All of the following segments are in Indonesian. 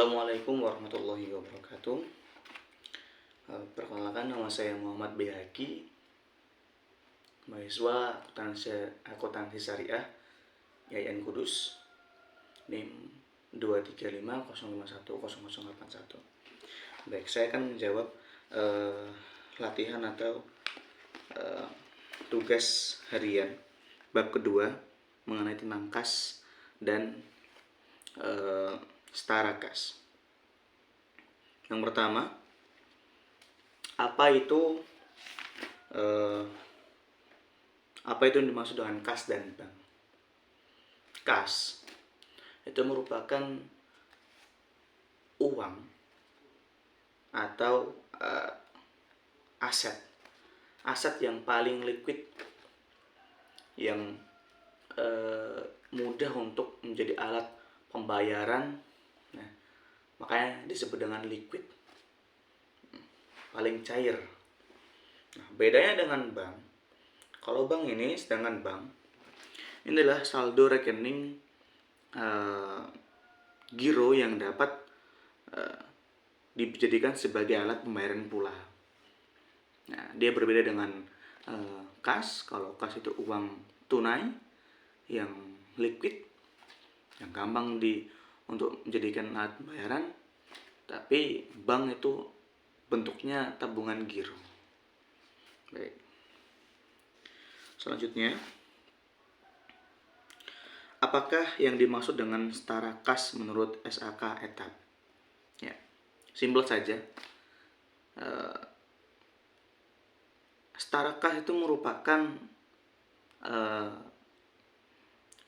Assalamualaikum warahmatullahi wabarakatuh. Perkenalkan, nama saya Muhammad Behaki, mahasiswa akuntansi syariah YAIN Kudus, NIM 235051081. Baik, saya akan menjawab latihan atau tugas harian bab kedua mengenai tentang kas dan setara kas. Yang pertama, apa itu yang dimaksud dengan kas dan bank? Kas itu merupakan uang atau aset yang paling liquid, yang mudah untuk menjadi alat pembayaran. Nah, makanya disebut dengan liquid, paling cair. Nah, bedanya dengan bank, kalau bank ini, sedangkan bank inilah saldo rekening giro yang dapat dijadikan sebagai alat pembayaran pula. Nah, dia berbeda dengan kas. Kalau kas itu uang tunai yang liquid, yang gampang untuk menjadikan alat pembayaran. Tapi bank itu bentuknya tabungan giro. Baik. Selanjutnya, apakah yang dimaksud dengan setara kas menurut SAK ETAP? Ya, simpel saja. Setara kas itu merupakan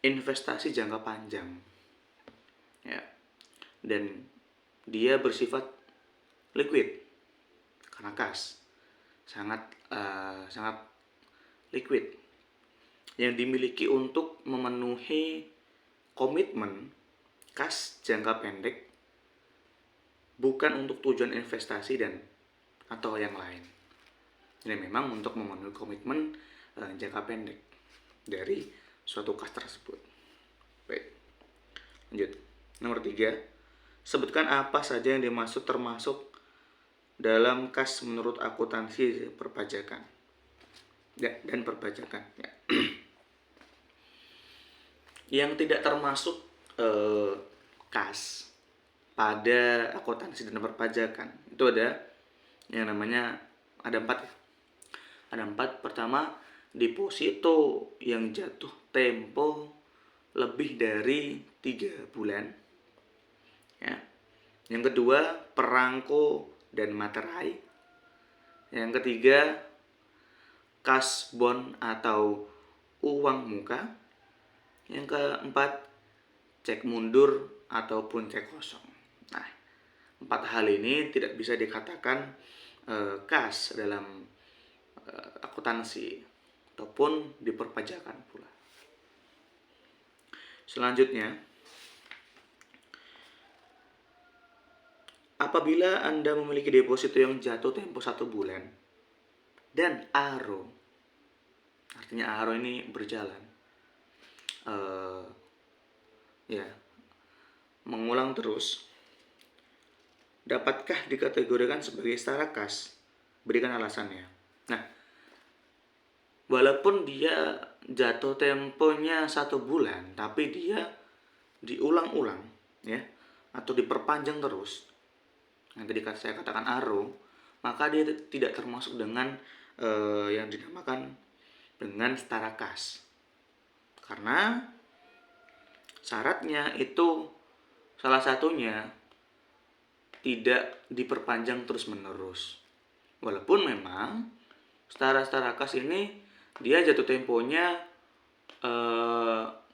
investasi jangka panjang, ya, dan dia bersifat liquid karena kas sangat liquid, yang dimiliki untuk memenuhi komitmen kas jangka pendek, bukan untuk tujuan investasi dan atau yang lain. Ini memang untuk memenuhi komitmen jangka pendek dari suatu kas tersebut. Baik, lanjut. Nomor 3, sebutkan apa saja yang dimaksud termasuk dalam kas menurut akuntansi perpajakan dan perpajakan. Ya. Yang tidak termasuk kas pada akuntansi dan perpajakan itu ada yang namanya ada 4. Pertama, deposito yang jatuh tempo lebih dari 3 bulan. Ya. Yang kedua, perangko dan materai. Yang ketiga, kas bon atau uang muka. Yang keempat, cek mundur ataupun cek kosong. Nah, 4 hal ini tidak bisa dikatakan kas dalam akuntansi ataupun diperpajakan pula. Selanjutnya, apabila Anda memiliki deposito yang jatuh tempo 1 bulan dan ARO, artinya ARO ini berjalan, mengulang terus, dapatkah dikategorikan sebagai setara kas? Berikan alasannya. Nah, walaupun dia jatuh temponya 1 bulan, tapi dia diulang-ulang, ya, atau diperpanjang terus, yang tadi saya katakan ARO, maka dia tidak termasuk dengan yang dinamakan dengan setara kas. Karena syaratnya itu salah satunya tidak diperpanjang terus-menerus. Walaupun memang setara kas ini dia jatuh temponya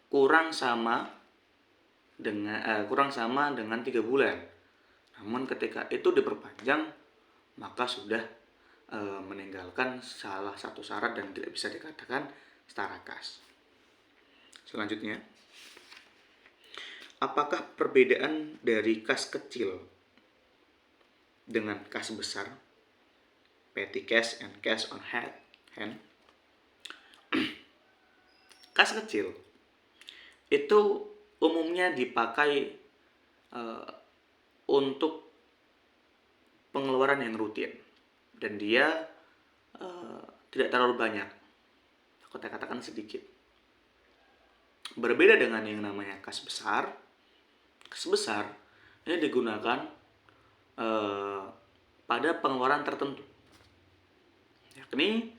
kurang sama dengan 3 bulan. Namun ketika itu diperpanjang, maka sudah meninggalkan salah satu syarat dan tidak bisa dikatakan setara kas. Selanjutnya, apakah perbedaan dari kas kecil dengan kas besar, petty cash and cash on hand? Kas kecil itu umumnya dipakai untuk pengeluaran yang rutin, dan dia tidak terlalu banyak, aku katakan sedikit. Berbeda dengan yang namanya kas besar. Kas besar ini digunakan pada pengeluaran tertentu, yakni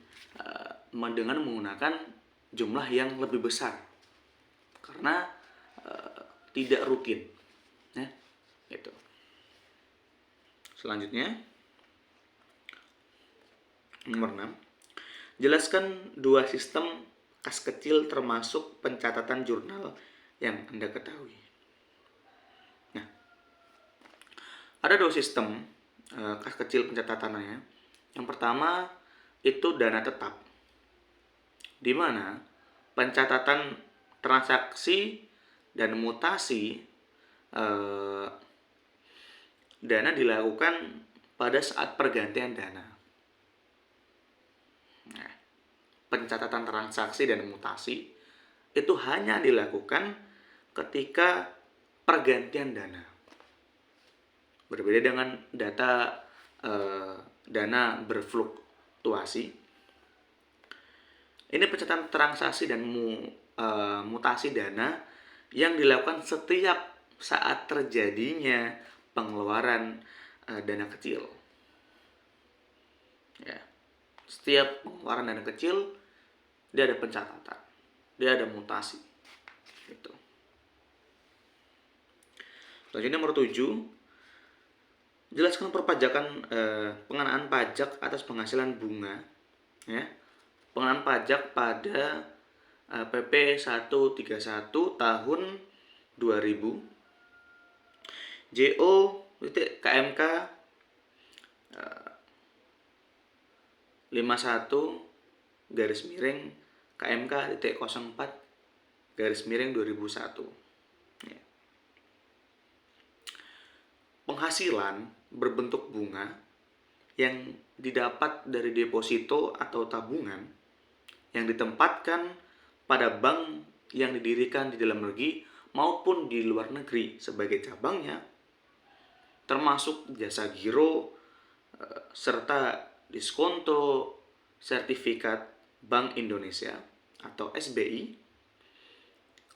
dengan menggunakan jumlah yang lebih besar karena tidak rutin, ya, gitu. Selanjutnya, nomor 6, jelaskan 2 sistem kas kecil termasuk pencatatan jurnal yang Anda ketahui. Nah, ada 2 sistem kas kecil pencatatannya. Yang pertama itu dana tetap, di mana pencatatan transaksi dan mutasi dana dilakukan pada saat pergantian dana. Nah, pencatatan transaksi dan mutasi itu hanya dilakukan ketika pergantian dana. Berbeda dengan data dana berfluktuasi. Ini pencatatan transaksi dan mutasi dana yang dilakukan setiap saat terjadinya pengeluaran dana kecil. Ya, setiap pengeluaran dana kecil dia ada pencatatan, dia ada mutasi. Gitu. Selanjutnya nomor 7, jelaskan perpajakan pengenaan pajak atas penghasilan bunga, ya. Pengenaan pajak pada PP 131 tahun 2000 JO KMK 51 garis miring KMK 04 garis miring 2001. Ya. Penghasilan berbentuk bunga yang didapat dari deposito atau tabungan yang ditempatkan pada bank yang didirikan di dalam negeri maupun di luar negeri sebagai cabangnya, termasuk jasa giro serta diskonto sertifikat Bank Indonesia atau SBI,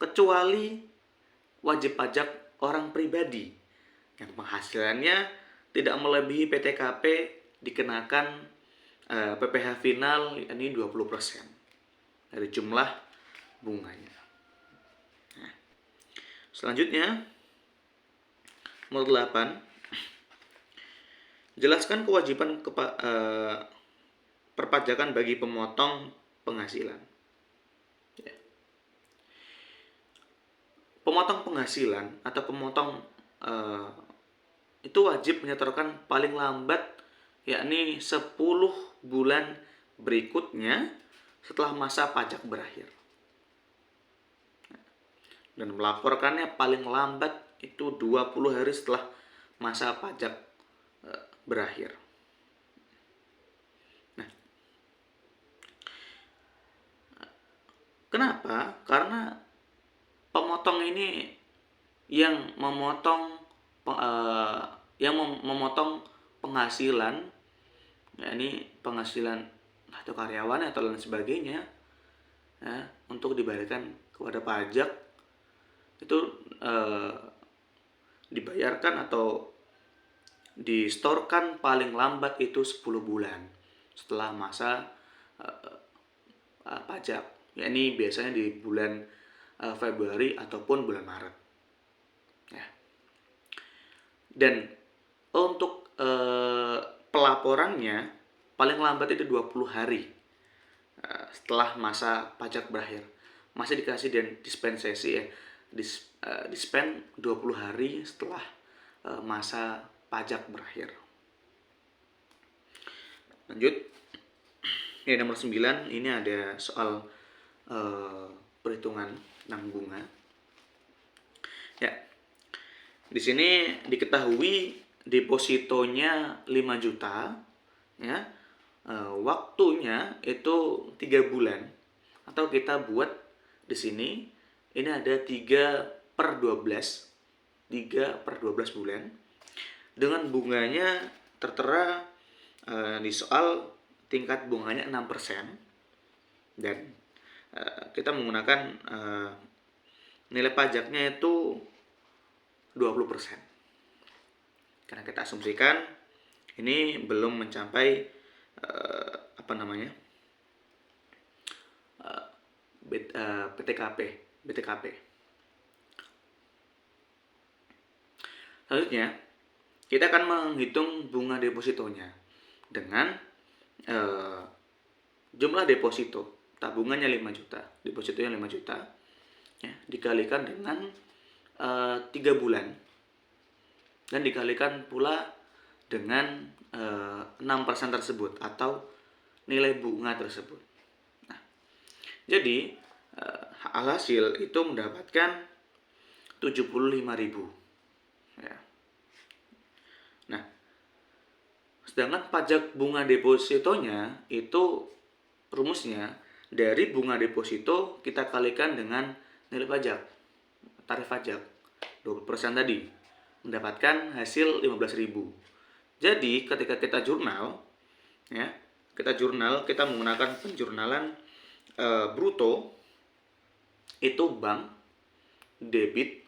kecuali wajib pajak orang pribadi yang penghasilannya tidak melebihi PTKP dikenakan PPh final ini 20% dari jumlah bunganya. Nah, selanjutnya nomor 8, jelaskan kewajiban perpajakan bagi pemotong penghasilan. Ya. Pemotong penghasilan atau pemotong itu wajib menyetorkan paling lambat yakni 10 bulan berikutnya setelah masa pajak berakhir. Dan melaporkannya paling lambat itu 20 hari setelah masa pajak berakhir. Nah, kenapa? Karena pemotong ini yang memotong penghasilan, ya ini penghasilan atau karyawan atau lain sebagainya, ya, untuk dibayarkan kepada pajak itu dibayarkan atau distorkan paling lambat itu 10 bulan setelah masa pajak. Ya, ini biasanya di bulan Februari ataupun bulan Maret. Ya. Dan untuk pelaporannya paling lambat itu 20 hari setelah masa pajak berakhir. Masih dikasih dan dispensasi, ya, dispen 20 hari setelah masa pajak berakhir. Lanjut. Ya, nomor 9 ini ada soal perhitungan tentang bunga. Ya. Di sini diketahui depositonya 5 juta, ya. Waktunya itu 3 bulan, atau kita buat di sini ini ada 3/12 bulan. dengan bunganya tertera di soal tingkat bunganya 6%, dan kita menggunakan nilai pajaknya itu 20%. Karena kita asumsikan ini belum mencapai BTKP. Selanjutnya, kita akan menghitung bunga depositonya dengan jumlah deposito. Tabungannya 5 juta, depositonya 5 juta, ya, dikalikan dengan 3 bulan, dan dikalikan pula dengan 6% tersebut atau nilai bunga tersebut. Nah, jadi alhasil itu mendapatkan 75.000. Ya. Nah, sedangkan pajak bunga depositonya itu rumusnya dari bunga deposito kita kalikan dengan nilai pajak, tarif pajak 20% tadi, mendapatkan hasil 15.000. Jadi ketika kita jurnal, ya, kita menggunakan penjurnalan bruto, itu bank, debit,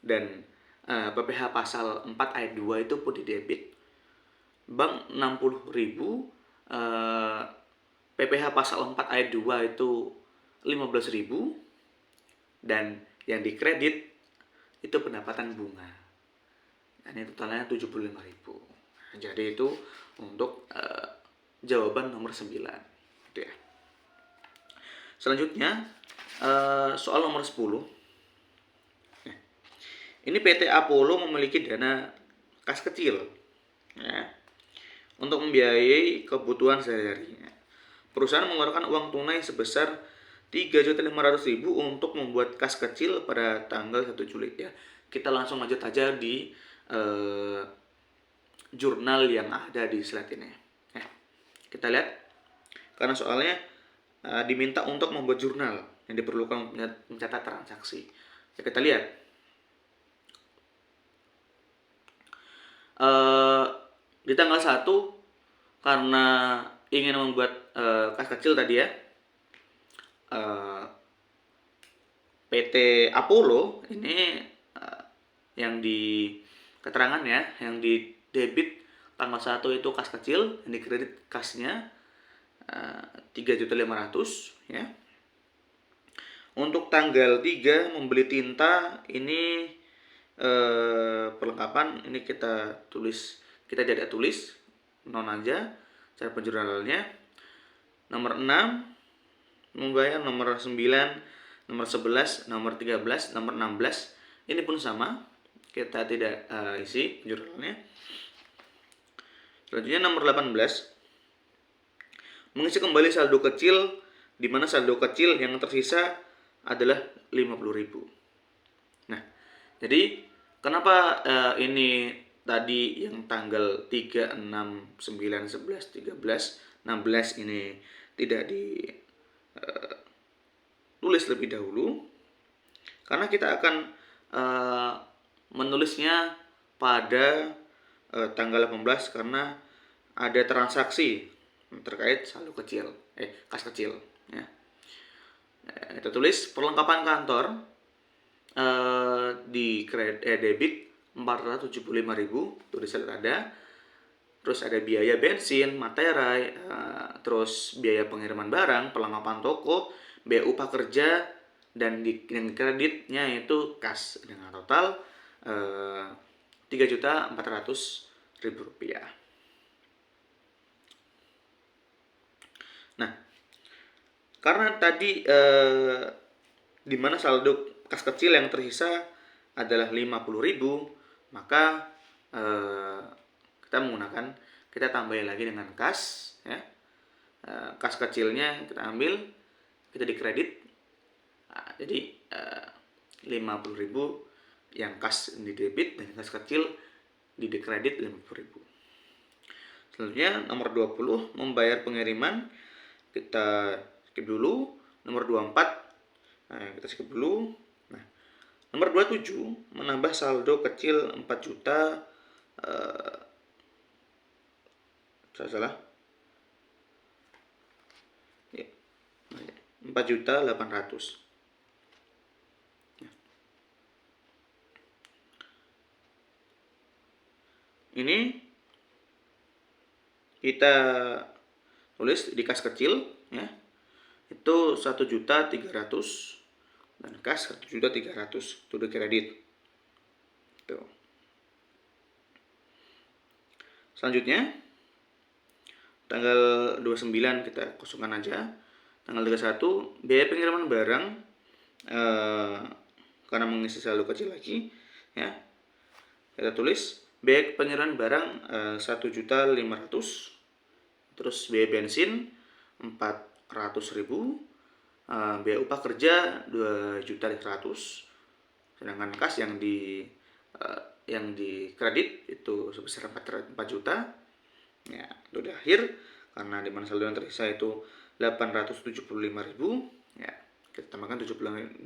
dan PPh pasal 4 ayat 2 itu pun di debit. Bank 60.000, PPh pasal 4 ayat 2 itu 15.000, dan yang dikredit itu pendapatan bunga. Dan ini totalnya 75.000. Nah, jadi itu untuk jawaban nomor 9. Gitu ya. Selanjutnya soal nomor 10. Ini PT Apollo memiliki dana kas kecil, ya, untuk membiayai kebutuhan sehari-harinya. Perusahaan mengeluarkan uang tunai sebesar 3.500.000 untuk membuat kas kecil pada tanggal 1 Juli. Ya, kita langsung lanjut aja di jurnal yang ada di slide ini. Ya, kita lihat, karena soalnya diminta untuk membuat jurnal yang diperlukan mencatat transaksi. Ya, kita lihat. Di tanggal 1, karena ingin membuat kas kecil tadi ya, PT Apollo ini yang di keterangannya, yang di debit tanggal 1 itu kas kecil, yang di kredit kasnya 3.500.000, ya. Untuk tanggal 3 membeli tinta, ini perlengkapan ini kita tidak tulis, non aja cara penjurnalannya. Nomor 6 membayar, nomor 9, nomor 11, nomor 13, nomor 16 ini pun sama, kita tidak isi penjurnalannya. Selanjutnya nomor 18 mengisi kembali saldo kecil, di mana saldo kecil yang tersisa adalah 50.000. Nah, jadi kenapa ini tadi yang tanggal 3, 6, 9, 11, 13, 16 ini tidak ditulis lebih dahulu? Karena kita akan menulisnya pada tanggal 18 karena ada transaksi terkait saldo kecil, kas kecil, ya. Kita tulis perlengkapan kantor di debit 475.000, tulis ada. Terus ada biaya bensin, materai, terus biaya pengiriman barang, perlengkapan toko, biaya upah kerja, dan yang kreditnya itu kas dengan total 3.400.000 rupiah. Nah, karena tadi di mana saldo kas kecil yang tersisa adalah 50.000, maka kita tambah lagi dengan kas, ya. Kas kecilnya kita ambil, kita dikredit. Nah, jadi 50.000 yang kas di debit, dan kas kecil di dikredit 50.000. Selanjutnya nomor 20 membayar pengiriman, kita skip dulu. Nomor 24 kita skip dulu. Nah, nomor 27 menambah saldo kecil 4 juta salah. Ya, 4.800.000. Ini kita tulis di kas kecil ya. Itu 1.300.000 dan kas 1.300.000 itu udah kredit. Tuh. Selanjutnya tanggal 29 kita kosongkan aja. Tanggal 31 biaya pengiriman barang karena mengisi saldo kecil lagi ya. Kita tulis biaya pengiriman barang 1.500.000. Terus biaya bensin 400.000, biaya upah kerja 2.100.000, sedangkan kas yang di kredit itu sebesar 4 juta. Ya, itu udah akhir karena di mana saldo yang tersisa itu 875.000. Ya, kita tambahkan 70.000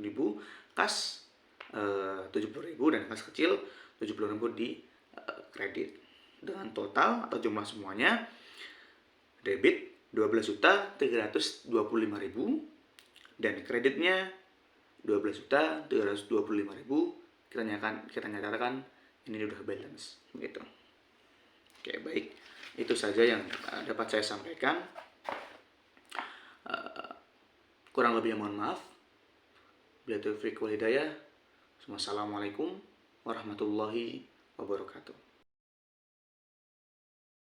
kas 70.000 dan kas kecil 70.000 di kredit. Dengan total atau jumlah semuanya debit 12.325.000 dan kreditnya 12.325.000. Kita nyatakan ini udah balance begitu. Oke, baik. Itu saja yang dapat saya sampaikan. Kurang lebihnya mohon maaf. Billahi taufiq wal hidayah. Wassalamualaikum warahmatullahi wabarakatuh.